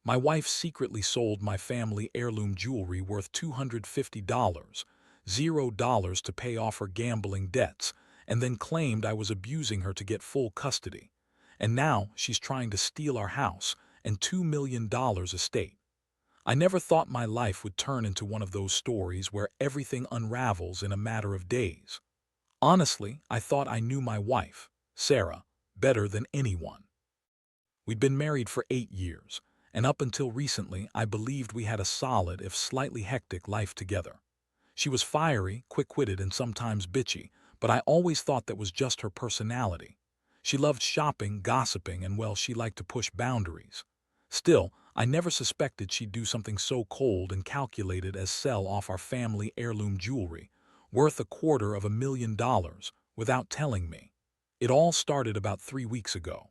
My wife secretly sold my family heirloom jewelry worth $250, $0 to pay off her gambling debts, and then claimed I was abusing her to get full custody. And now she's trying to steal our house and $2 million estate. I never thought my life would turn into one of those stories where everything unravels in a matter of days. Honestly, I thought I knew my wife, Sarah, better than anyone. We'd been married for 8 years, and up until recently I believed we had a solid, if slightly hectic, life together. She was fiery, quick-witted, and sometimes bitchy, but I always thought that was just her personality. She loved shopping, gossiping, and well, she liked to push boundaries. Still, I never suspected she'd do something so cold and calculated as sell off our family heirloom jewelry, worth $250,000, without telling me. It all started about 3 weeks ago.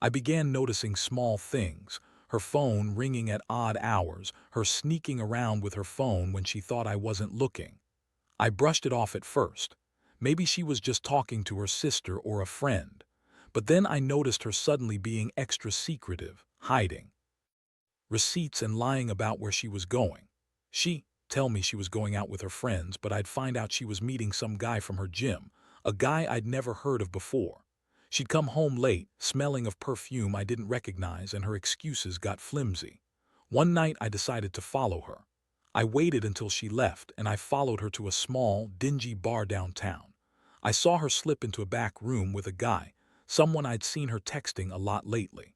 I began noticing small things: her phone ringing at odd hours, her sneaking around with her phone when she thought I wasn't looking. I brushed it off at first. Maybe she was just talking to her sister or a friend. But then I noticed her suddenly being extra secretive, hiding receipts and lying about where she was going. She'd tell me she was going out with her friends, but I'd find out she was meeting some guy from her gym, a guy I'd never heard of before. She'd come home late, smelling of perfume I didn't recognize, and her excuses got flimsy. One night I decided to follow her. I waited until she left, and I followed her to a small, dingy bar downtown. I saw her slip into a back room with a guy, someone I'd seen her texting a lot lately.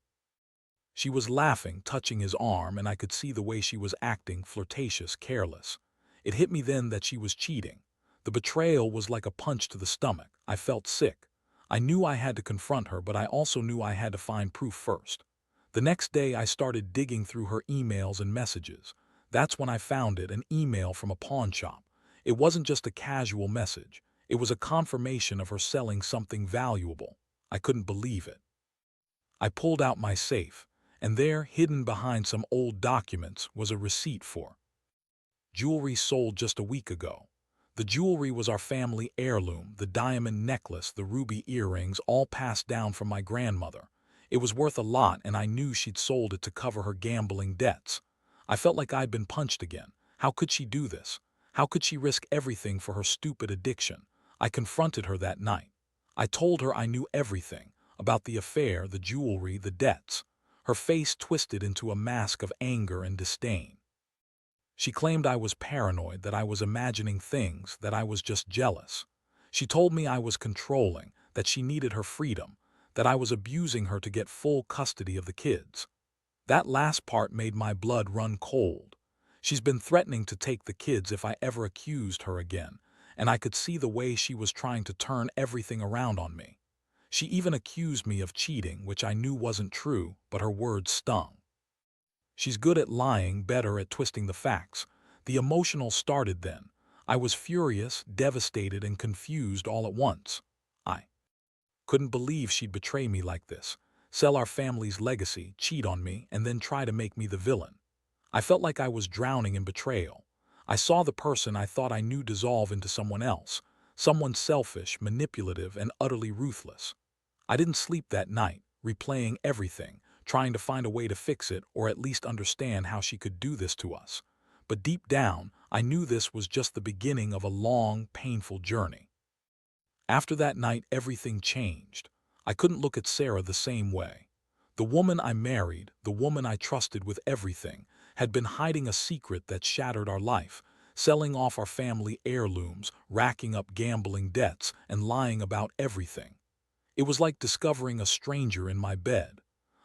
She was laughing, touching his arm, and I could see the way she was acting: flirtatious, careless. It hit me then that she was cheating. The betrayal was like a punch to the stomach. I felt sick. I knew I had to confront her, but I also knew I had to find proof first. The next day I started digging through her emails and messages. That's when I found it: an email from a pawn shop. It wasn't just a casual message. It was a confirmation of her selling something valuable. I couldn't believe it. I pulled out my safe, and there, hidden behind some old documents, was a receipt for jewelry sold just a week ago. The jewelry was our family heirloom: the diamond necklace, the ruby earrings, all passed down from my grandmother. It was worth a lot, and I knew she'd sold it to cover her gambling debts. I felt like I'd been punched again. How could she do this? How could she risk everything for her stupid addiction? I confronted her that night. I told her I knew everything about the affair, the jewelry, the debts. Her face twisted into a mask of anger and disdain. She claimed I was paranoid, that I was imagining things, that I was just jealous. She told me I was controlling, that she needed her freedom, that I was abusing her to get full custody of the kids. That last part made my blood run cold. She's been threatening to take the kids if I ever accused her again, and I could see the way she was trying to turn everything around on me. She even accused me of cheating, which I knew wasn't true, but her words stung. She's good at lying, better at twisting the facts. The emotional started then. I was furious, devastated, and confused all at once. I couldn't believe she'd betray me like this, sell our family's legacy, cheat on me, and then try to make me the villain. I felt like I was drowning in betrayal. I saw the person I thought I knew dissolve into someone else, someone selfish, manipulative, and utterly ruthless. I didn't sleep that night, replaying everything, trying to find a way to fix it or at least understand how she could do this to us. But deep down, I knew this was just the beginning of a long, painful journey. After that night, everything changed. I couldn't look at Sarah the same way. The woman I married, the woman I trusted with everything, had been hiding a secret that shattered our life, selling off our family heirlooms, racking up gambling debts, and lying about everything. It was like discovering a stranger in my bed.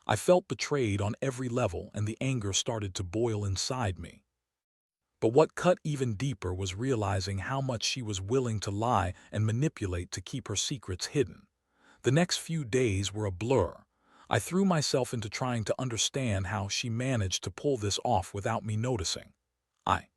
I felt betrayed on every level, and the anger started to boil inside me. But what cut even deeper was realizing how much she was willing to lie and manipulate to keep her secrets hidden. The next few days were a blur. I threw myself into trying to understand how she managed to pull this off without me noticing. I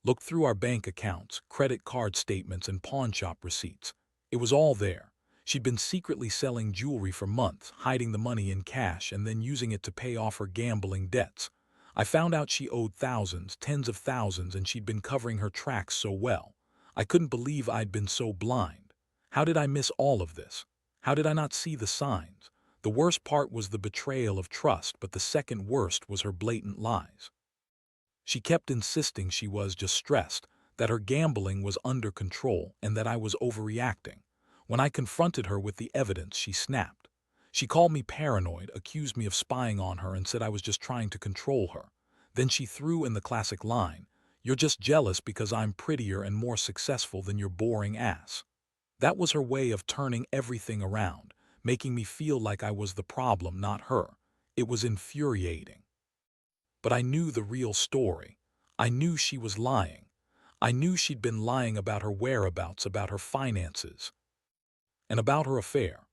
looked through our bank accounts, credit card statements, and pawnshop receipts. It was all there. She'd been secretly selling jewelry for months, hiding the money in cash, and then using it to pay off her gambling debts. I found out she owed thousands, tens of thousands, and she'd been covering her tracks so well. I couldn't believe I'd been so blind. How did I miss all of this? How did I not see the signs? The worst part was the betrayal of trust, but the second worst was her blatant lies. She kept insisting she was just stressed, that her gambling was under control, and that I was overreacting. When I confronted her with the evidence, she snapped. She called me paranoid, accused me of spying on her, and said I was just trying to control her. Then she threw in the classic line, "You're just jealous because I'm prettier and more successful than your boring ass." That was her way of turning everything around, making me feel like I was the problem, not her. It was infuriating. But I knew the real story. I knew she was lying. I knew she'd been lying about her whereabouts, about her finances, and about her affair.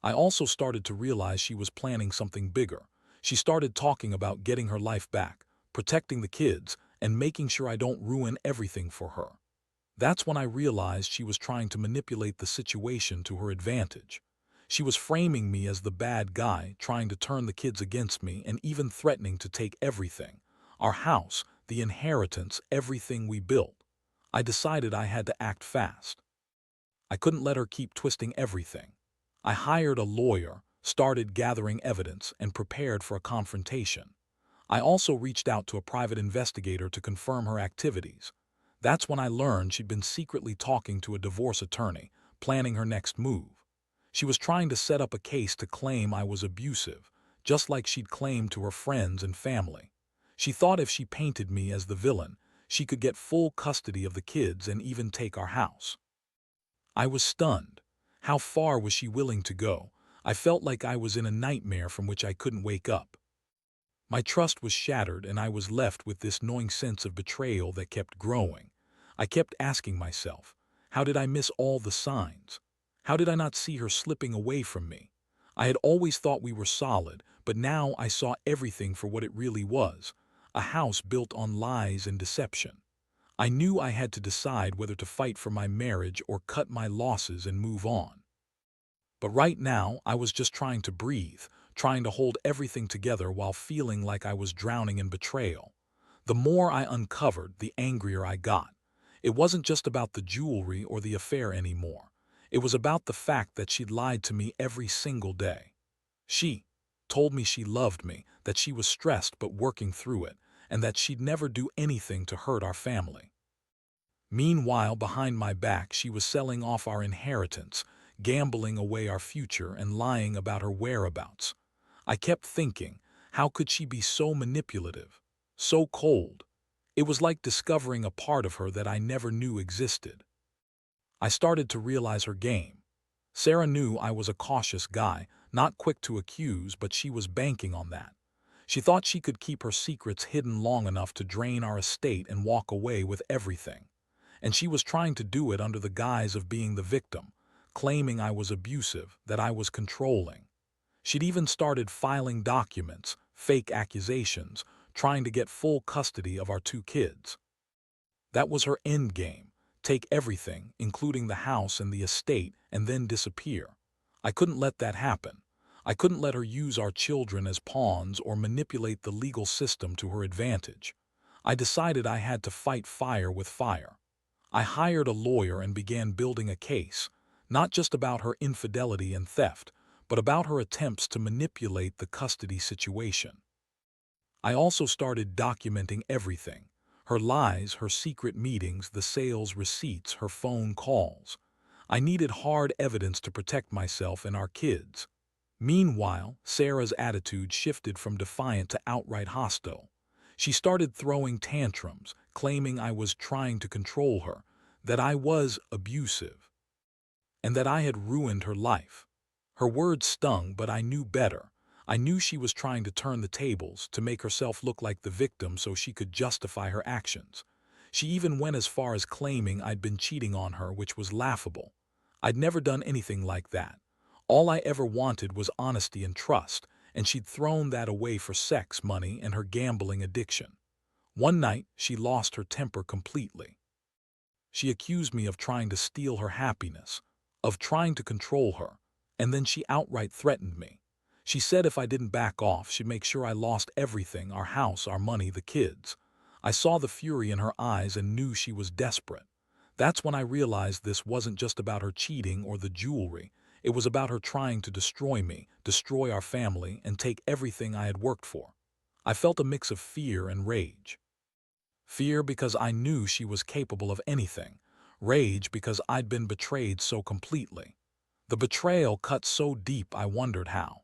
I also started to realize she was planning something bigger. She started talking about getting her life back, protecting the kids, and making sure I don't ruin everything for her. That's when I realized she was trying to manipulate the situation to her advantage. She was framing me as the bad guy, trying to turn the kids against me, and even threatening to take everything. Our house, the inheritance, everything we built. I decided I had to act fast. I couldn't let her keep twisting everything. I hired a lawyer, started gathering evidence, and prepared for a confrontation. I also reached out to a private investigator to confirm her activities. That's when I learned she'd been secretly talking to a divorce attorney, planning her next move. She was trying to set up a case to claim I was abusive, just like she'd claimed to her friends and family. She thought if she painted me as the villain, she could get full custody of the kids and even take our house. I was stunned. How far was she willing to go? I felt like I was in a nightmare from which I couldn't wake up. My trust was shattered, and I was left with this gnawing sense of betrayal that kept growing. I kept asking myself, how did I miss all the signs? How did I not see her slipping away from me? I had always thought we were solid, but now I saw everything for what it really was, a house built on lies and deception. I knew I had to decide whether to fight for my marriage or cut my losses and move on. But right now, I was just trying to breathe, trying to hold everything together while feeling like I was drowning in betrayal. The more I uncovered, the angrier I got. It wasn't just about the jewelry or the affair anymore. It was about the fact that she'd lied to me every single day. She told me she loved me, that she was stressed but working through it, and that she'd never do anything to hurt our family. Meanwhile, behind my back, she was selling off our inheritance, gambling away our future, and lying about her whereabouts. I kept thinking, how could she be so manipulative, so cold? It was like discovering a part of her that I never knew existed. I started to realize her game. Sarah knew I was a cautious guy, not quick to accuse, but she was banking on that. She thought she could keep her secrets hidden long enough to drain our estate and walk away with everything. And she was trying to do it under the guise of being the victim, claiming I was abusive, that I was controlling. She'd even started filing documents, fake accusations, trying to get full custody of our two kids. That was her end game, take everything, including the house and the estate, and then disappear. I couldn't let that happen. I couldn't let her use our children as pawns or manipulate the legal system to her advantage. I decided I had to fight fire with fire. I hired a lawyer and began building a case, not just about her infidelity and theft, but about her attempts to manipulate the custody situation. I also started documenting everything, her lies, her secret meetings, the sales receipts, her phone calls. I needed hard evidence to protect myself and our kids. Meanwhile, Sarah's attitude shifted from defiant to outright hostile. She started throwing tantrums, claiming I was trying to control her, that I was abusive, and that I had ruined her life. Her words stung, but I knew better. I knew she was trying to turn the tables, to make herself look like the victim so she could justify her actions. She even went as far as claiming I'd been cheating on her, which was laughable. I'd never done anything like that. All I ever wanted was honesty and trust, and she'd thrown that away for sex, money, and her gambling addiction. One night, she lost her temper completely. She accused me of trying to steal her happiness, of trying to control her, and then she outright threatened me. She said if I didn't back off, she'd make sure I lost everything, our house, our money, the kids. I saw the fury in her eyes and knew she was desperate. That's when I realized this wasn't just about her cheating or the jewelry. It was about her trying to destroy me, destroy our family, and take everything I had worked for. I felt a mix of fear and rage. Fear because I knew she was capable of anything. Rage because I'd been betrayed so completely. The betrayal cut so deep I wondered how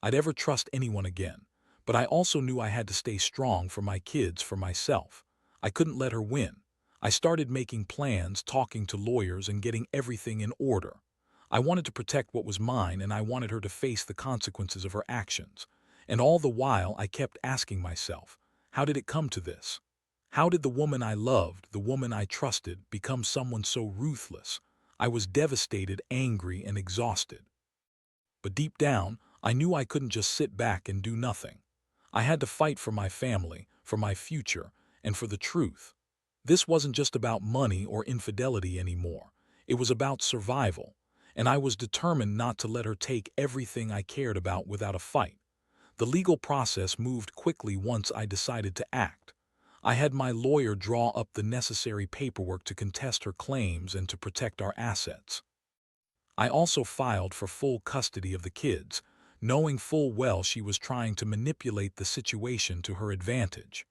I'd ever trust anyone again. But I also knew I had to stay strong for my kids, for myself. I couldn't let her win. I started making plans, talking to lawyers, and getting everything in order. I wanted to protect what was mine, and I wanted her to face the consequences of her actions. And all the while, I kept asking myself, how did it come to this? How did the woman I loved, the woman I trusted, become someone so ruthless? I was devastated, angry, and exhausted. But deep down, I knew I couldn't just sit back and do nothing. I had to fight for my family, for my future, and for the truth. This wasn't just about money or infidelity anymore. It was about survival, and I was determined not to let her take everything I cared about without a fight. The legal process moved quickly once I decided to act. I had my lawyer draw up the necessary paperwork to contest her claims and to protect our assets. I also filed for full custody of the kids, knowing full well she was trying to manipulate the situation to her advantage.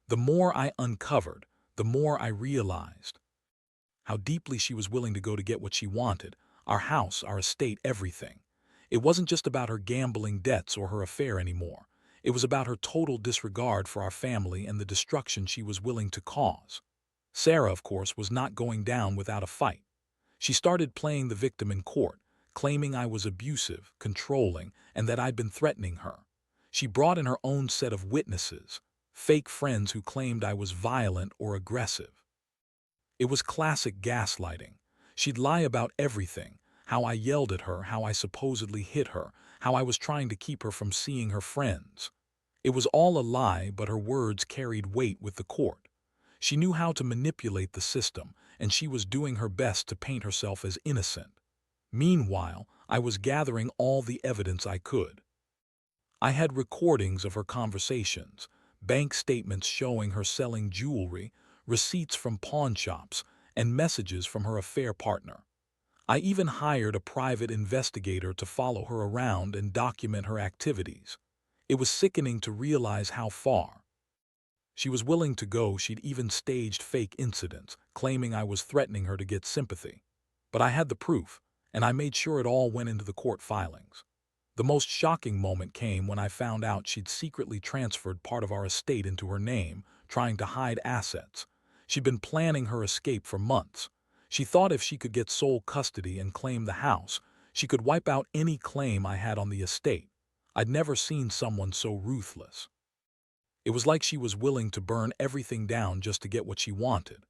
The more I uncovered, the more I realized how deeply she was willing to go to get what she wanted: our house, our estate, everything. It wasn't just about her gambling debts or her affair anymore. It was about her total disregard for our family and the destruction she was willing to cause. Sarah, of course, was not going down without a fight. She started playing the victim in court, claiming I was abusive, controlling, and that I'd been threatening her. She brought in her own set of witnesses, fake friends who claimed I was violent or aggressive. It was classic gaslighting. She'd lie about everything: how I yelled at her, how I supposedly hit her, how I was trying to keep her from seeing her friends. It was all a lie, but her words carried weight with the court. She knew how to manipulate the system, and she was doing her best to paint herself as innocent. Meanwhile, I was gathering all the evidence I could. I had recordings of her conversations, bank statements showing her selling jewelry, receipts from pawn shops, and messages from her affair partner. I even hired a private investigator to follow her around and document her activities. It was sickening to realize how far she was willing to go. She'd even staged fake incidents, claiming I was threatening her to get sympathy. But I had the proof, and I made sure it all went into the court filings. The most shocking moment came when I found out she'd secretly transferred part of our estate into her name, trying to hide assets. She'd been planning her escape for months. She thought if she could get sole custody and claim the house, she could wipe out any claim I had on the estate. I'd never seen someone so ruthless. It was like she was willing to burn everything down just to get what she wanted.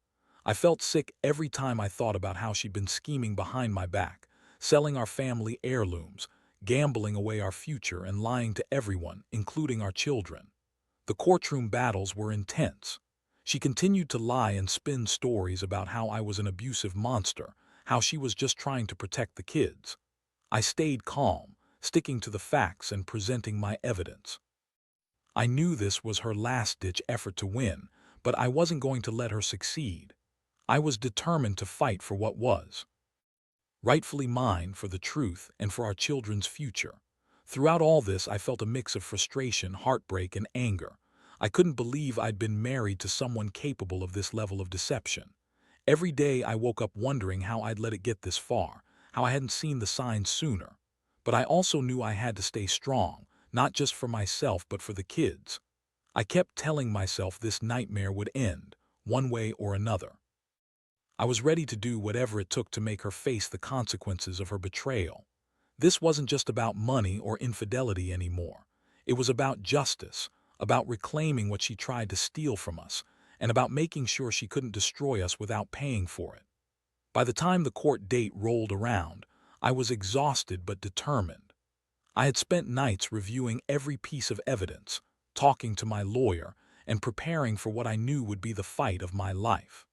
I felt sick every time I thought about how she'd been scheming behind my back, selling our family heirlooms, gambling away our future, and lying to everyone, including our children. The courtroom battles were intense. She continued to lie and spin stories about how I was an abusive monster, how she was just trying to protect the kids. I stayed calm, sticking to the facts and presenting my evidence. I knew this was her last-ditch effort to win, but I wasn't going to let her succeed. I was determined to fight for what was rightfully mine, for the truth, and for our children's future. Throughout all this, I felt a mix of frustration, heartbreak, and anger. I couldn't believe I'd been married to someone capable of this level of deception. Every day I woke up wondering how I'd let it get this far, how I hadn't seen the signs sooner. But I also knew I had to stay strong, not just for myself but for the kids. I kept telling myself this nightmare would end, one way or another. I was ready to do whatever it took to make her face the consequences of her betrayal. This wasn't just about money or infidelity anymore. It was about justice, about reclaiming what she tried to steal from us, and about making sure she couldn't destroy us without paying for it. By the time the court date rolled around, I was exhausted but determined. I had spent nights reviewing every piece of evidence, talking to my lawyer, and preparing for what I knew would be the fight of my life.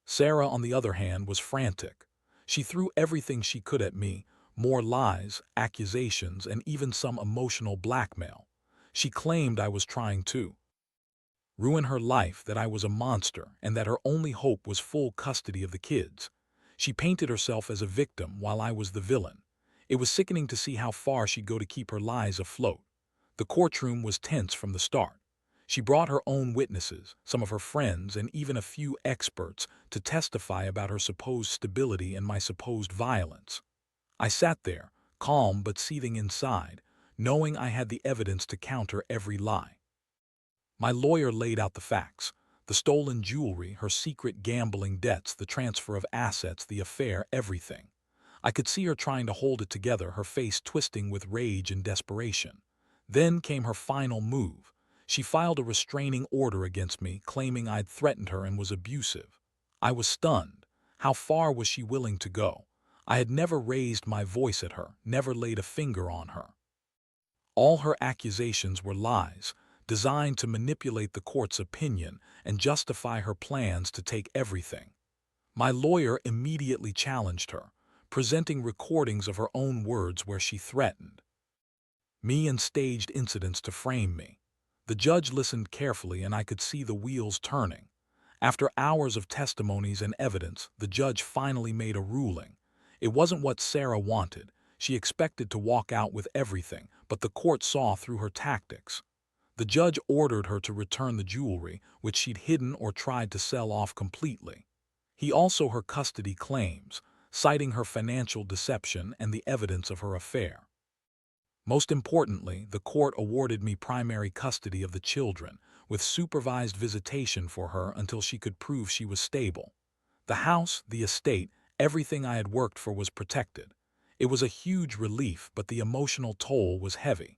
Sarah, on the other hand, was frantic. She threw everything she could at me: more lies, accusations, and even some emotional blackmail. She claimed I was trying to ruin her life, that I was a monster, and that her only hope was full custody of the kids. She painted herself as a victim while I was the villain. It was sickening to see how far she'd go to keep her lies afloat. The courtroom was tense from the start. She brought her own witnesses, some of her friends, and even a few experts to testify about her supposed stability and my supposed violence. I sat there, calm but seething inside, knowing I had the evidence to counter every lie. My lawyer laid out the facts: the stolen jewelry, her secret gambling debts, the transfer of assets, the affair, everything. I could see her trying to hold it together, her face twisting with rage and desperation. Then came her final move. She filed a restraining order against me, claiming I'd threatened her and was abusive. I was stunned. How far was she willing to go? I had never raised my voice at her, never laid a finger on her. All her accusations were lies, designed to manipulate the court's opinion and justify her plans to take everything. My lawyer immediately challenged her, presenting recordings of her own words where she threatened me and staged incidents to frame me. The judge listened carefully, and I could see the wheels turning. After hours of testimonies and evidence, the judge finally made a ruling. It wasn't what Sarah wanted. She expected to walk out with everything, but the court saw through her tactics. The judge ordered her to return the jewelry, which she'd hidden or tried to sell off completely. He also her custody claims, citing her financial deception and the evidence of her affair. Most importantly, the court awarded me primary custody of the children, with supervised visitation for her until she could prove she was stable. The house, the estate, everything I had worked for was protected. It was a huge relief, but the emotional toll was heavy.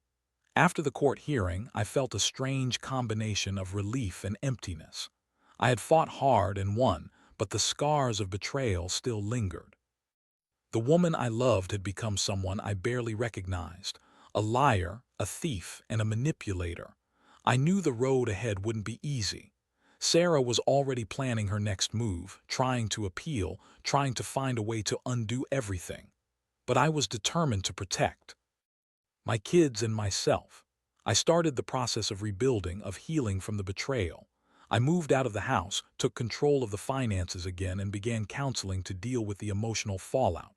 After the court hearing, I felt a strange combination of relief and emptiness. I had fought hard and won, but the scars of betrayal still lingered. The woman I loved had become someone I barely recognized: a liar, a thief, and a manipulator. I knew the road ahead wouldn't be easy. Sarah was already planning her next move, trying to appeal, trying to find a way to undo everything. But I was determined to protect my kids and myself. I started the process of rebuilding, of healing from the betrayal. I moved out of the house, took control of the finances again, and began counseling to deal with the emotional fallout.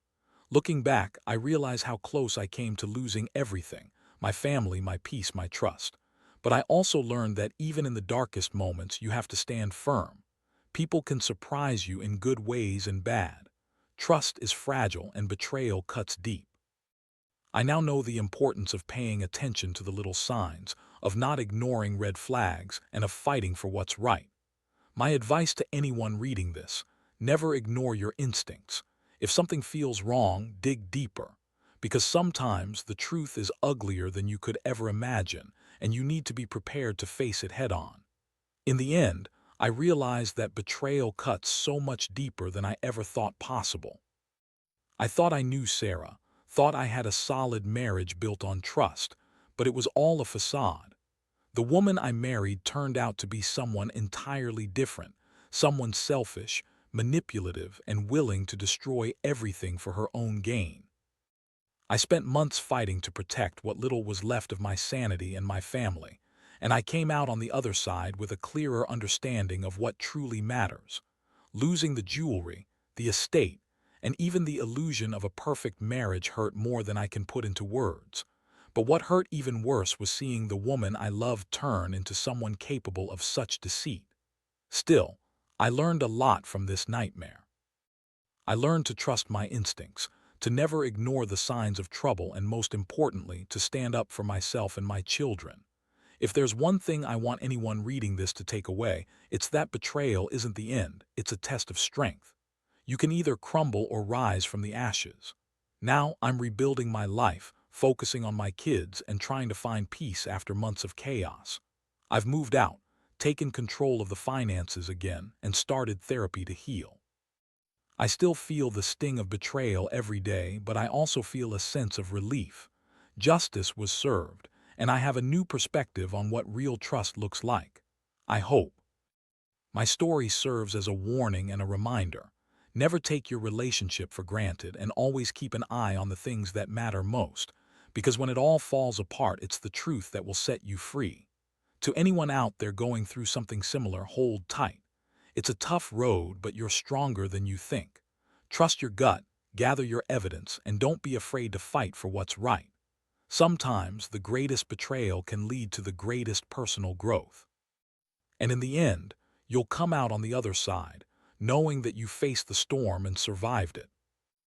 Looking back, I realize how close I came to losing everything: my family, my peace, my trust. But I also learned that even in the darkest moments, you have to stand firm. People can surprise you in good ways and bad. Trust is fragile, and betrayal cuts deep. I now know the importance of paying attention to the little signs, of not ignoring red flags, and of fighting for what's right. My advice to anyone reading this: never ignore your instincts. If something feels wrong, dig deeper. Because sometimes the truth is uglier than you could ever imagine, and you need to be prepared to face it head on. In the end, I realized that betrayal cuts so much deeper than I ever thought possible. I thought I knew Sarah, thought I had a solid marriage built on trust, but it was all a facade. The woman I married turned out to be someone entirely different, someone selfish, manipulative, and willing to destroy everything for her own gain. I spent months fighting to protect what little was left of my sanity and my family, and I came out on the other side with a clearer understanding of what truly matters. Losing the jewelry, the estate, and even the illusion of a perfect marriage hurt more than I can put into words. But what hurt even worse was seeing the woman I loved turn into someone capable of such deceit. Still, I learned a lot from this nightmare. I learned to trust my instincts, to never ignore the signs of trouble, and most importantly, to stand up for myself and my children. If there's one thing I want anyone reading this to take away, it's that betrayal isn't the end, it's a test of strength. You can either crumble or rise from the ashes. Now I'm rebuilding my life, focusing on my kids and trying to find peace after months of chaos. I've moved out, taken control of the finances again, and started therapy to heal. I still feel the sting of betrayal every day, but I also feel a sense of relief. Justice was served, and I have a new perspective on what real trust looks like. I hope my story serves as a warning and a reminder. Never take your relationship for granted, and always keep an eye on the things that matter most, because when it all falls apart, it's the truth that will set you free. To anyone out there going through something similar, hold tight. It's a tough road, but you're stronger than you think. Trust your gut, gather your evidence, and don't be afraid to fight for what's right. Sometimes the greatest betrayal can lead to the greatest personal growth. And in the end, you'll come out on the other side, knowing that you faced the storm and survived it.